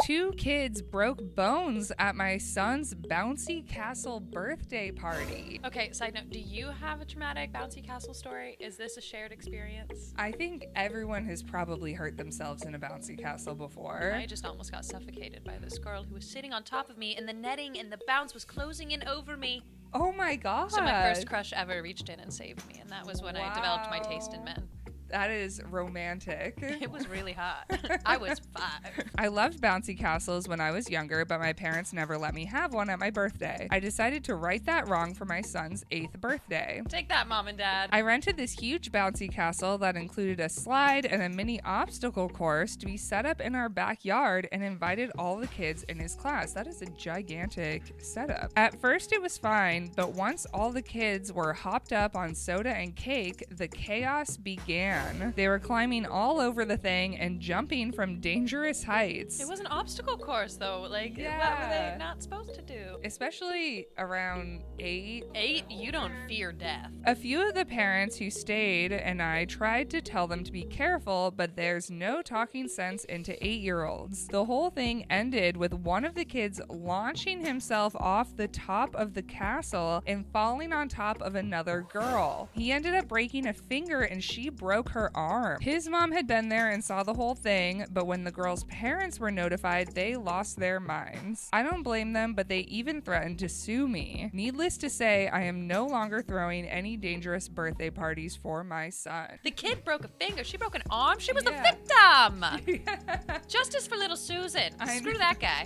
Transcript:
2 kids broke bones at my son's bouncy castle birthday party. Okay, side note, do you have a traumatic bouncy castle story? Is this a shared experience? I think everyone has probably hurt themselves in a bouncy castle before. I just almost got suffocated by this girl who was sitting on top of me, and the netting and the bounce was closing in over me. Oh my god. So my first crush ever reached in and saved me, and that was when I developed my taste in men. That is romantic. It was really hot. I was 5. I loved bouncy castles when I was younger, but my parents never let me have one at my birthday. I decided to right that wrong for my son's 8th birthday. Take that, Mom and Dad. I rented this huge bouncy castle that included a slide and a mini obstacle course to be set up in our backyard and invited all the kids in his class. That is a gigantic setup. At first it was fine, but once all the kids were hopped up on soda and cake, the chaos began. They were climbing all over the thing and jumping from dangerous heights. It was an obstacle course, though. Like, Yeah. what were they not supposed to do? Especially around 8. 8? You don't fear death. A few of the parents who stayed and I tried to tell them to be careful, but there's no talking sense into 8-year-olds. The whole thing ended with one of the kids launching himself off the top of the castle and falling on top of another girl. He ended up breaking a finger and she broke her arm. His mom had been there and saw the whole thing, but when the girl's parents were notified, they lost their minds. I don't blame them, but they even threatened to sue me. Needless to say, I am no longer throwing any dangerous birthday parties for my son. The kid broke a finger. She broke an arm. She was Yeah. the victim. Justice for little Susan. I Screw know. that guy.